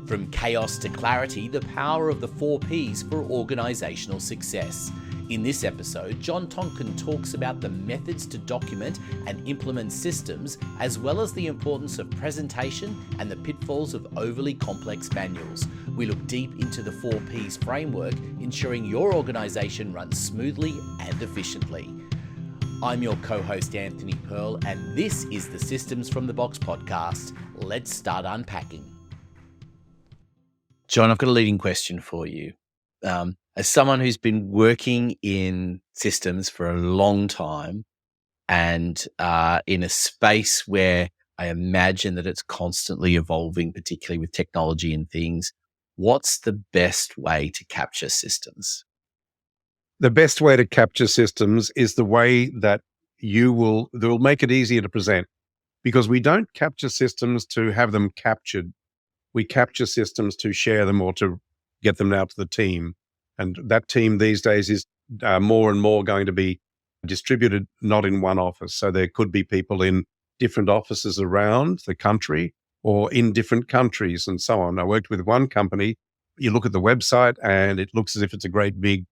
From chaos to clarity, the power of the 4 Ps for organisational success. In this episode, John Tonkin talks about the methods to document and implement systems, as well as the importance of presentation and the pitfalls of overly complex manuals. We look deep into the 4 Ps framework, ensuring your organisation runs smoothly and efficiently. I'm your co-host Anthony Pearl, and this is the Systems from the Box podcast. Let's start unpacking. John, I've got a leading question for you. As someone who's been working in systems for a long time and in a space where I imagine that it's constantly evolving, particularly with technology and things, what's the best way to capture systems? The best way to capture systems is the way that that will make it easier to present, because we don't capture systems to have them captured. We capture systems to share them or to get them out to the team. And that team these days is more and more going to be distributed, not in one office. So there could be people in different offices around the country or in different countries and so on. I worked with one company. You look at the website and it looks as if it's a great big,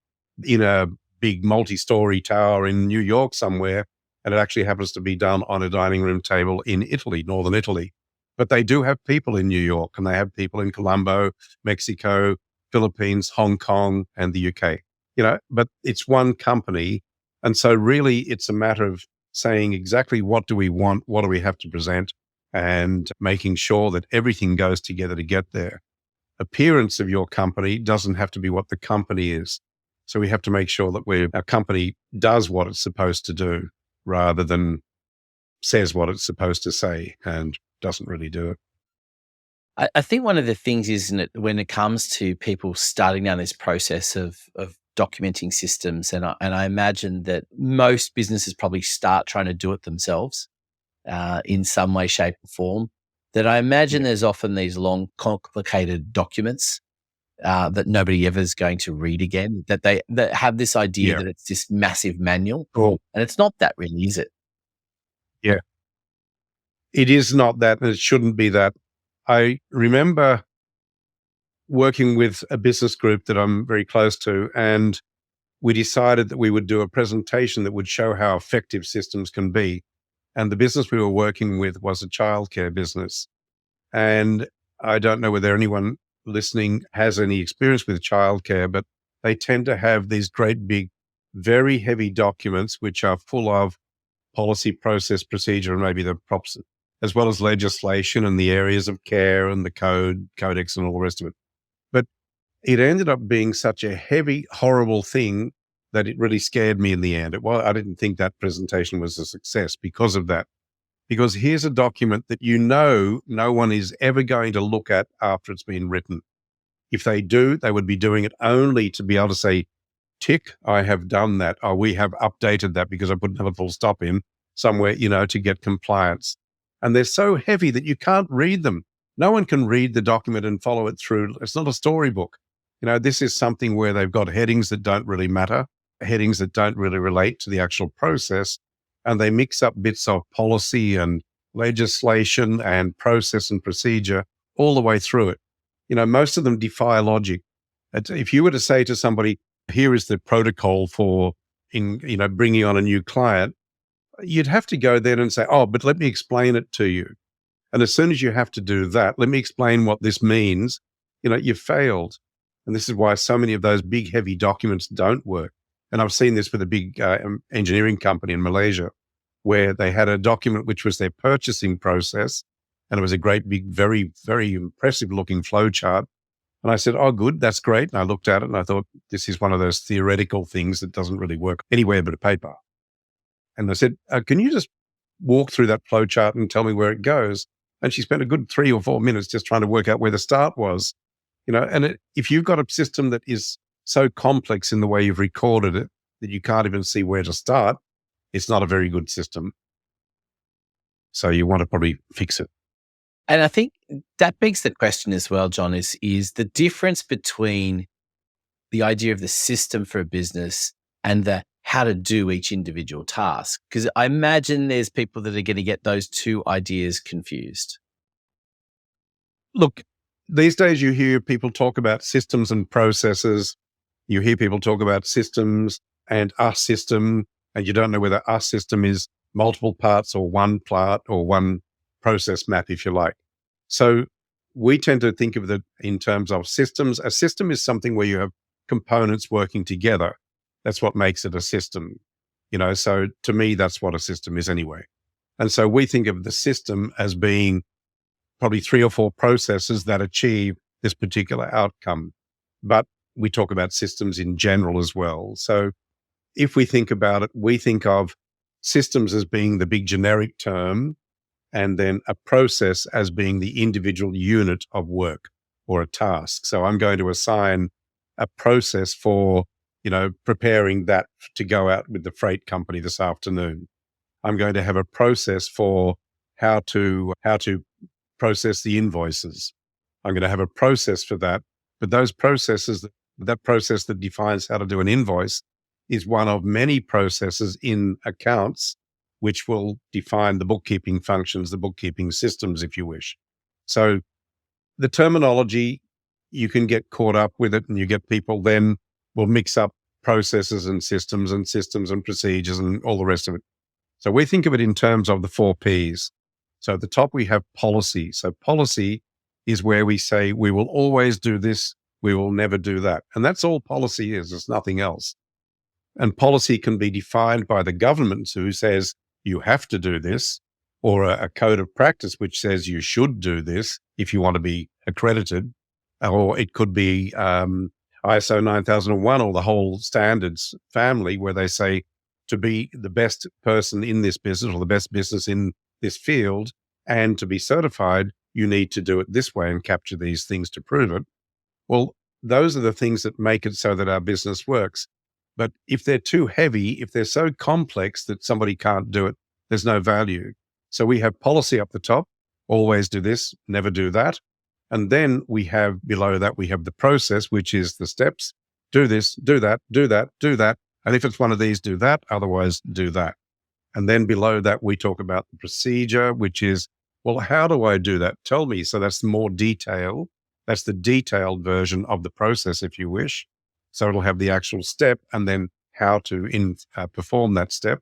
in a big multi-story tower in New York somewhere. And it actually happens to be done on a dining room table in Italy, northern Italy. But they do have people in New York, and they have people in Colombo, Mexico, Philippines, Hong Kong, and the UK. But it's one company. And so really it's a matter of saying exactly what do we want, what do we have to present, and making sure that everything goes together to get there. Appearance of your company doesn't have to be what the company is. So we have to make sure that our company does what it's supposed to do rather than says what it's supposed to say and doesn't really do it. I think one of the things is when it comes to people starting down this process of documenting systems, and I imagine that most businesses probably start trying to do it themselves in some way, shape, or form, that I imagine there's often these long, complicated documents that nobody ever is going to read again, that have this idea that it's this massive manual. Cool. And it's not that really, is it? Yeah. It is not that, and it shouldn't be that. I remember working with a business group that I'm very close to, and we decided that we would do a presentation that would show how effective systems can be. And the business we were working with was a childcare business. And I don't know whether anyone listening has any experience with childcare, but they tend to have these great big, very heavy documents, which are full of policy, process, procedure, and maybe the props, as well as legislation and the areas of care and the codex and all the rest of it. But it ended up being such a heavy, horrible thing that it really scared me in the end. I didn't think that presentation was a success because of that. Because here's a document that no one is ever going to look at after it's been written. If they do, they would be doing it only to be able to say, tick, I have done that, or we have updated that because I put another full stop in somewhere, to get compliance. And they're so heavy that you can't read them. No one can read the document and follow it through. It's not a storybook. This is something where they've got headings that don't really matter, headings that don't really relate to the actual process. And they mix up bits of policy and legislation and process and procedure all the way through it. Most of them defy logic. If you were to say to somebody, here is the protocol for bringing on a new client, you'd have to go there and say, oh, but let me explain it to you. And as soon as you have to do that, let me explain what this means, you've failed. And this is why so many of those big, heavy documents don't work. And I've seen this with a big engineering company in Malaysia, where they had a document which was their purchasing process. And it was a great, big, very, very impressive looking flow chart. And I said, oh, good, that's great. And I looked at it and I thought, this is one of those theoretical things that doesn't really work anywhere but a paper. And I said, can you just walk through that flow chart and tell me where it goes? And she spent a good 3 or 4 minutes just trying to work out where the start was. If you've got a system that is so complex in the way you've recorded it that you can't even see where to start, it's not a very good system. So you want to probably fix it. And I think that begs the question as well, John, is the difference between the idea of the system for a business and the how to do each individual task. Because I imagine there's people that are going to get those two ideas confused. Look, these days you hear people talk about systems and processes. You hear people talk about systems and a system, and you don't know whether a system is multiple parts or one part or one process map, if you like. So we tend to think of it in terms of systems. A system is something where you have components working together. That's what makes it a system. So to me, that's what a system is anyway. And so we think of the system as being probably 3 or 4 processes that achieve this particular outcome. But we talk about systems in general as well. So if we think about it, we think of systems as being the big generic term, and then a process as being the individual unit of work or a task. So I'm going to assign a process for, preparing that to go out with the freight company this afternoon. I'm going to have a process for how to process the invoices. I'm going to have a process for that. But those processes, that process that defines how to do an invoice is one of many processes in accounts, which will define the bookkeeping functions, the bookkeeping systems, if you wish. So the terminology, you can get caught up with it, and you get people then will mix up processes and systems and procedures and all the rest of it. So we think of it in terms of the 4 Ps. So at the top, we have policy. So policy is where we say we will always do this, we will never do that. And that's all policy is. It's nothing else. And policy can be defined by the government, who says you have to do this, or a code of practice which says you should do this if you want to be accredited, or it could be ISO 9001 or the whole standards family, where they say to be the best person in this business or the best business in this field and to be certified, you need to do it this way and capture these things to prove it. Well, those are the things that make it so that our business works. But if they're too heavy, if they're so complex that somebody can't do it, there's no value. So we have policy up the top, always do this, never do that. And then we have below that, we have the process, which is the steps. Do this, do that, do that, do that. And if it's one of these, do that, otherwise do that. And then below that, we talk about the procedure, which is, well, how do I do that? Tell me. So that's more detail. That's the detailed version of the process, if you wish. So it'll have the actual step and then how to perform that step.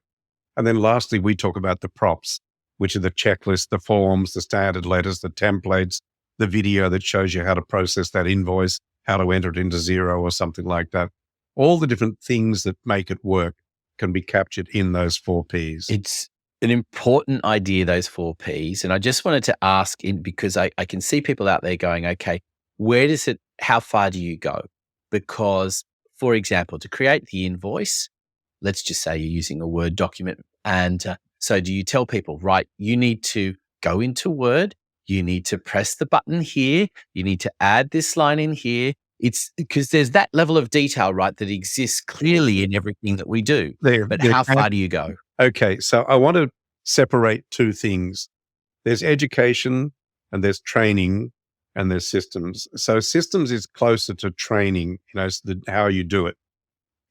And then lastly, we talk about the props, which are the checklist, the forms, the standard letters, the templates, the video that shows you how to process that invoice, how to enter it into Xero or something like that. All the different things that make it work can be captured in those 4 Ps. It's an important idea, those 4 Ps. And I just wanted to ask because I can see people out there going, okay, how far do you go? Because, for example, to create the invoice, let's just say you're using a Word document. And so do you tell people, right, you need to go into Word, you need to press the button here, you need to add this line in here. It's because there's that level of detail, right, that exists clearly in everything that we do. But how far do you go? Okay, so I want to separate 2 things. There's education and there's training and there's systems. So systems is closer to training, how you do it.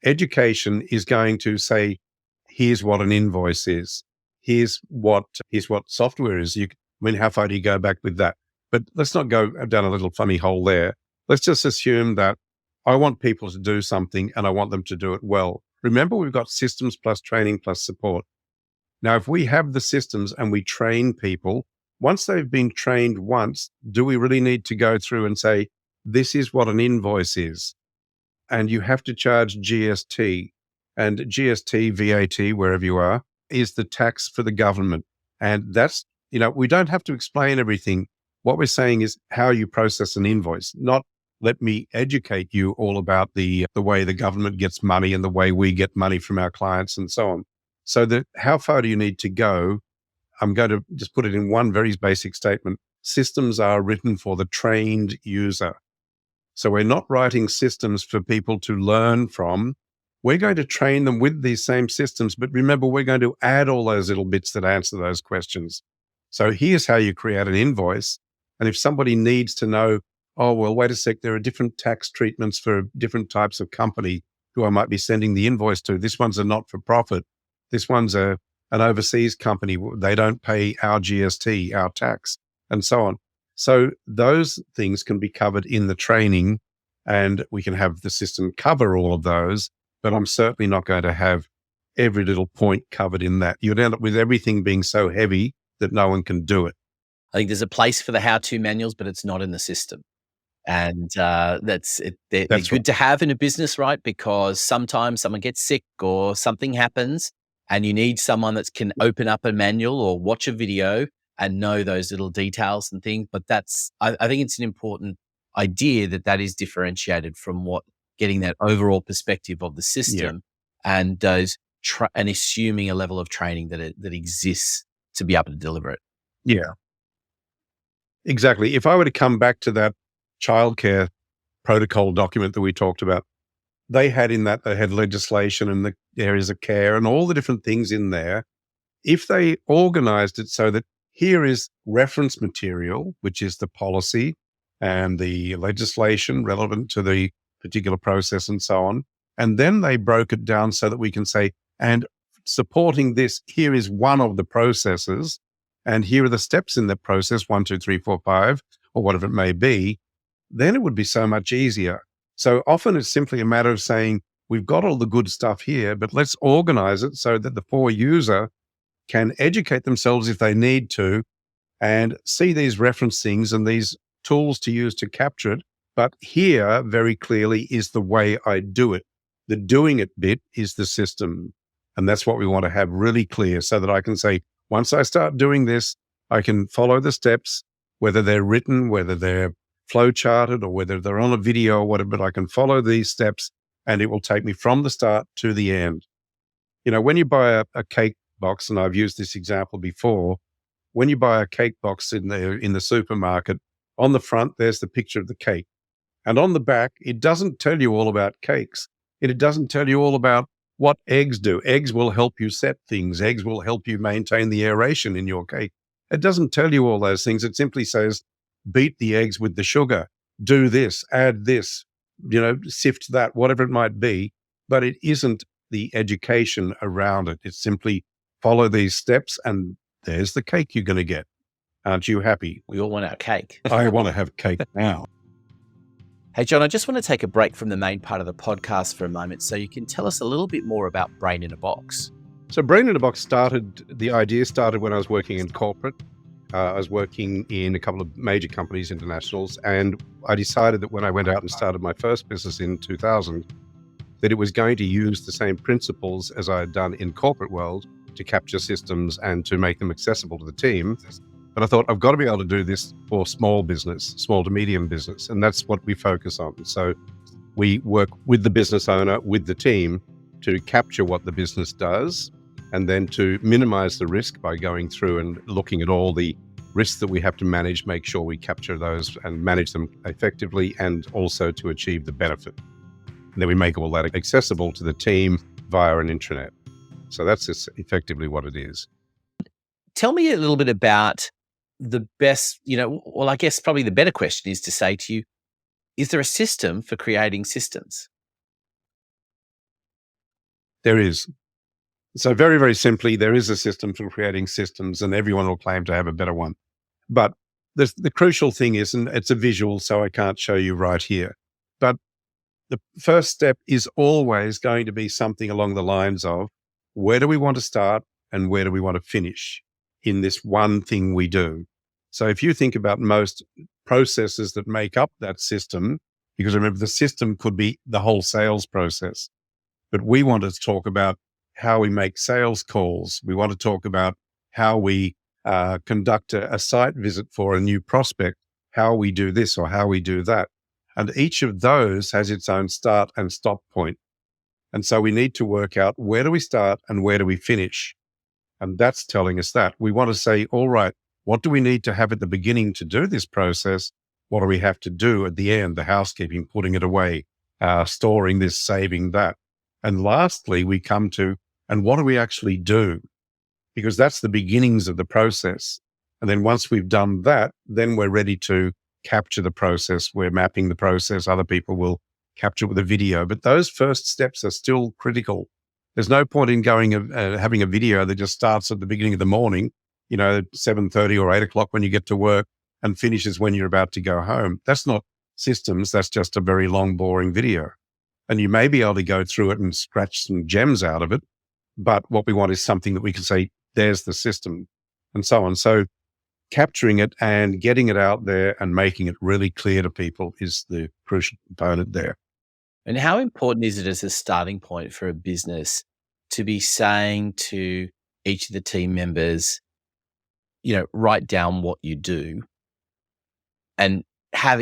Education is going to say, here's what an invoice is. Here's what software is. How far do you go back with that? But let's not go down a little funny hole there. Let's just assume that I want people to do something and I want them to do it well. Remember, we've got systems plus training plus support. Now, if we have the systems and we train people, once they've been trained once, do we really need to go through and say, this is what an invoice is? And you have to charge GST. And GST, VAT, wherever you are, is the tax for the government. And that's, we don't have to explain everything. What we're saying is how you process an invoice, not let me educate you all about the way the government gets money and the way we get money from our clients and so on. So how far do you need to go? I'm going to just put it in one very basic statement. Systems are written for the trained user. So we're not writing systems for people to learn from. We're going to train them with these same systems, but remember, we're going to add all those little bits that answer those questions. So here's how you create an invoice. And if somebody needs to know, oh, well, wait a sec, there are different tax treatments for different types of company who I might be sending the invoice to. This one's a not-for-profit. This one's an overseas company. They don't pay our GST, our tax, and so on. So those things can be covered in the training, and we can have the system cover all of those, but I'm certainly not going to have every little point covered in that. You'd end up with everything being so heavy that no one can do it. I think there's a place for the how-to manuals, but it's not in the system. And that's it. They're That's right. good to have in a business, right? Because sometimes someone gets sick or something happens, and you need someone that can open up a manual or watch a video and know those little details and things. But I think it's an important idea that is differentiated from what getting that overall perspective of the Yeah. system and and assuming a level of training that exists to be able to deliver it. Yeah, exactly. If I were to come back to that childcare protocol document that we talked about, they had legislation and the areas of care and all the different things in there. If they organized it so that here is reference material, which is the policy and the legislation relevant to the particular process and so on, and then they broke it down so that we can say, and supporting this, here is one of the processes, and here are the steps in the process, 1, 2, 3, 4, 5, or whatever it may be, then it would be so much easier. So often it's simply a matter of saying, we've got all the good stuff here, but let's organize it so that the poor user can educate themselves if they need to and see these reference things and these tools to use to capture it. But here, very clearly, is the way I do it. The doing it bit is the system. And that's what we want to have really clear so that I can say, once I start doing this, I can follow the steps, whether they're written, whether they're flow charted, or whether they're on a video or whatever, but I can follow these steps and it will take me from the start to the end. You know, when you buy a cake box, and I've used this example before, when you buy a cake box in the supermarket, on the front, there's the picture of the cake. And on the back, it doesn't tell you all about cakes. It doesn't tell you all about what eggs do. Eggs will help you set things. Eggs will help you maintain the aeration in your cake. It doesn't tell you all those things. It simply says, beat the eggs with the sugar, do this, add this, sift that, whatever it might be. But it isn't the education around it. It's simply follow these steps and there's the cake you're going to get. Aren't you happy? We all want our cake. I want to have cake now. Hey, John, I just want to take a break from the main part of the podcast for a moment so you can tell us a little bit more about Brain in a Box. So Brain in a Box the idea started when I was working in corporate. I was working in a couple of major companies, internationals, and I decided that when I went out and started my first business in 2000, that it was going to use the same principles as I had done in corporate world to capture systems and to make them accessible to the team. But I thought, I've got to be able to do this for small business, small to medium business. And that's what we focus on. So we work with the business owner, with the team to capture what the business does, and then to minimize the risk by going through and looking at all the risks that we have to manage, make sure we capture those and manage them effectively, and also to achieve the benefit. And then we make all that accessible to the team via an intranet. So that's effectively what it is. Tell me a little bit about the best, I guess probably the better question is to say to you, is there a system for creating systems? There is. So very, very simply, there is a system for creating systems, and everyone will claim to have a better one. But the crucial thing is, and it's a visual, so I can't show you right here, but the first step is always going to be something along the lines of, where do we want to start and where do we want to finish in this one thing we do? So if you think about most processes that make up that system, because remember, the system could be the whole sales process, but we want to talk about how we make sales calls. We want to talk about how we conduct a site visit for a new prospect, how we do this or how we do that. And each of those has its own start and stop point. And so we need to work out, where do we start and where do we finish? And that's telling us that. We want to say, all right, what do we need to have at the beginning to do this process? What do we have to do at the end? The housekeeping, putting it away, storing this, saving that. And lastly, we come to, and what do we actually do? Because that's the beginnings of the process. And then once we've done that, then we're ready to capture the process. We're mapping the process. Other people will capture it with a video. But those first steps are still critical. There's no point in having a video that just starts at the beginning of the morning, 7:30 or 8 o'clock when you get to work, and finishes when you're about to go home. That's not systems. That's just a very long, boring video. And you may be able to go through it and scratch some gems out of it. But what we want is something that we can say, there's the system, and so on. So capturing it and getting it out there and making it really clear to people is the crucial component there. And how important is it as a starting point for a business to be saying to each of the team members, write down what you do, and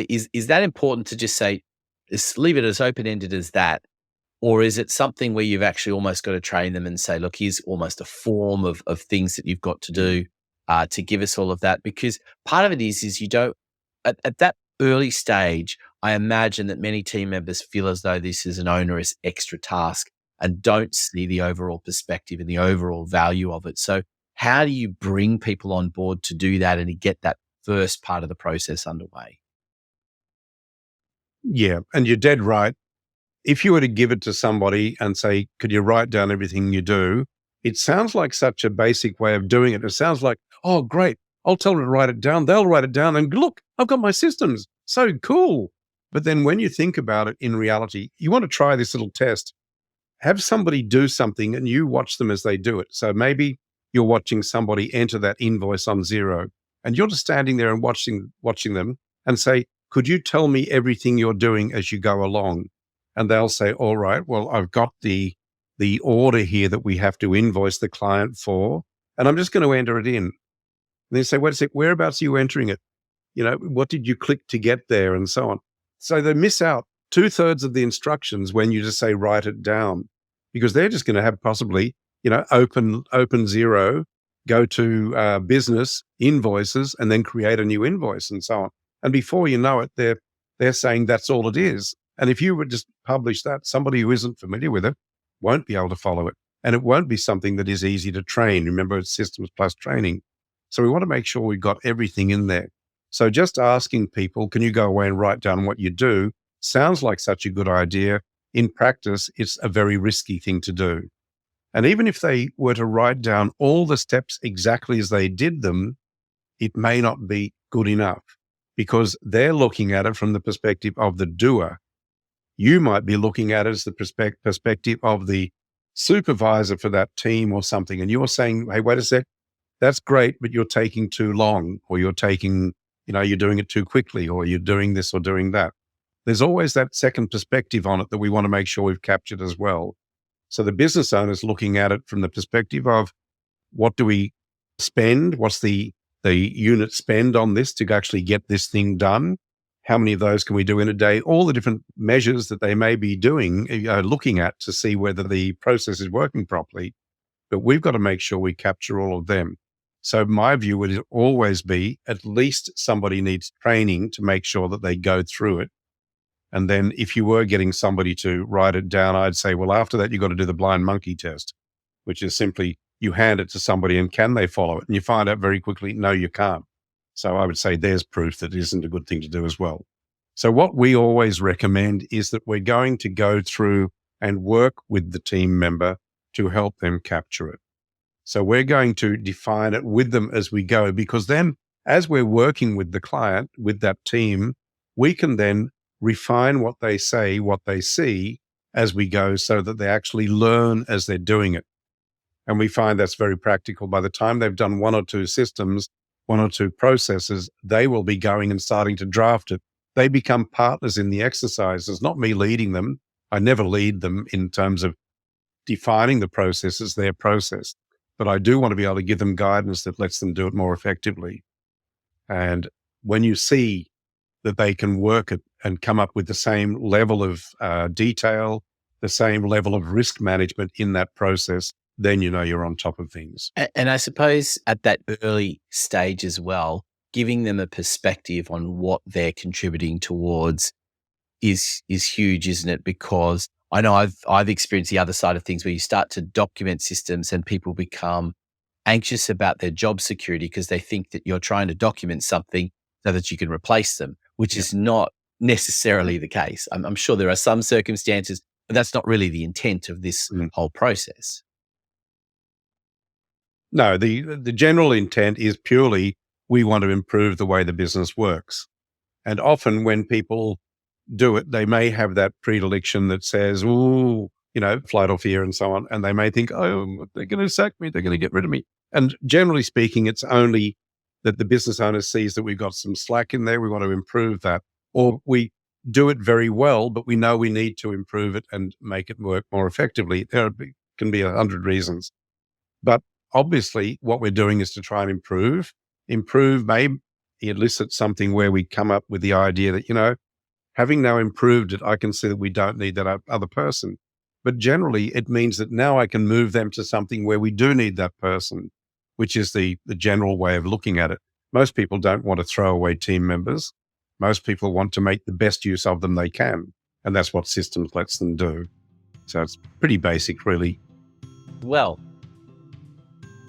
is that important to just say, just leave it as open-ended as that? Or is it something where you've actually almost got to train them and say, look, here's almost a form of things that you've got to do to give us all of that? Because part of it is you don't, at that early stage, I imagine that many team members feel as though this is an onerous extra task and don't see the overall perspective and the overall value of it. So how do you bring people on board to do that and to get that first part of the process underway? Yeah. And you're dead right. If you were to give it to somebody and say, could you write down everything you do? It sounds like such a basic way of doing it. It sounds like, oh, great. I'll tell them to write it down. They'll write it down and look, I've got my systems. So cool. But then when you think about it in reality, you want to try this little test. Have somebody do something and you watch them as they do it. So maybe you're watching somebody enter that invoice on Xero and you're just standing there and watching them and say, could you tell me everything you're doing as you go along? And they'll say, all right, well, I've got the order here that we have to invoice the client for, and I'm just going to enter it in. And they say, wait a sec, whereabouts are you entering it? What did you click to get there, and so on. So they miss out 2/3 of the instructions when you just say, write it down, because they're just going to have possibly, open Xero, go to business invoices, and then create a new invoice and so on. And before you know it, they're saying that's all it is. And if you would just publish that, somebody who isn't familiar with it won't be able to follow it. And it won't be something that is easy to train. Remember, it's systems plus training. So we want to make sure we've got everything in there. So just asking people, can you go away and write down what you do? Sounds like such a good idea. In practice, it's a very risky thing to do. And even if they were to write down all the steps exactly as they did them, it may not be good enough because they're looking at it from the perspective of the doer. You might be looking at it as the perspective of the supervisor for that team or something. And you're saying, hey, wait a sec, that's great, but you're taking too long, or you're taking, you're doing it too quickly, or you're doing this or doing that. There's always that second perspective on it that we want to make sure we've captured as well. So the business owner is looking at it from the perspective of what do we spend? What's the unit spend on this to actually get this thing done? How many of those can we do in a day? All the different measures that they may be doing, looking at to see whether the process is working properly. But we've got to make sure we capture all of them. So my view would always be at least somebody needs training to make sure that they go through it. And then if you were getting somebody to write it down, I'd say, well, after that, you've got to do the blind monkey test, which is simply you hand it to somebody and can they follow it? And you find out very quickly, no, you can't. So I would say there's proof that it isn't a good thing to do as well. So what we always recommend is that we're going to go through and work with the team member to help them capture it. So we're going to define it with them as we go, because then as we're working with the client, with that team, we can then refine what they say, what they see as we go so that they actually learn as they're doing it. And we find that's very practical. By the time they've done one or two systems, one or two processes, they will be going and starting to draft it. They become partners in the exercises, not me leading them. I never lead them in terms of defining the processes, their process. But I do want to be able to give them guidance that lets them do it more effectively. And when you see that they can work it and come up with the same level of detail, the same level of risk management in that process, then you know you're on top of things. And I suppose at that early stage as well, giving them a perspective on what they're contributing towards is huge, isn't it? Because I know I've experienced the other side of things where you start to document systems and people become anxious about their job security because they think that you're trying to document something so that you can replace them, which is not necessarily the case. I'm sure there are some circumstances, but that's not really the intent of this whole process. No, the general intent is purely we want to improve the way the business works. And often when people do it, they may have that predilection that says, ooh, flight or fear and so on. And they may think, oh, they're going to sack me. They're going to get rid of me. And generally speaking, it's only that the business owner sees that we've got some slack in there. We want to improve that. Or we do it very well, but we know we need to improve it and make it work more effectively. There can be 100 reasons. But obviously what we're doing is to try and improve. Improve may elicit something where we come up with the idea that, having now improved it, I can see that we don't need that other person. But generally, it means that now I can move them to something where we do need that person, which is the general way of looking at it. Most people don't want to throw away team members. Most people want to make the best use of them they can. And that's what systems lets them do. So it's pretty basic, really. Well,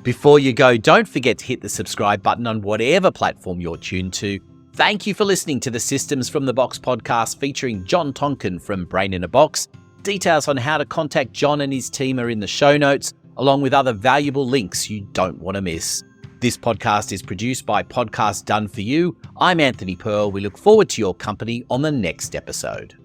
before you go, don't forget to hit the subscribe button on whatever platform you're tuned to. Thank you for listening to the Systems from the Box podcast featuring John Tonkin from Brain in a Box. Details on how to contact John and his team are in the show notes, along with other valuable links you don't want to miss. This podcast is produced by Podcast Done For You. I'm Anthony Pearl. We look forward to your company on the next episode.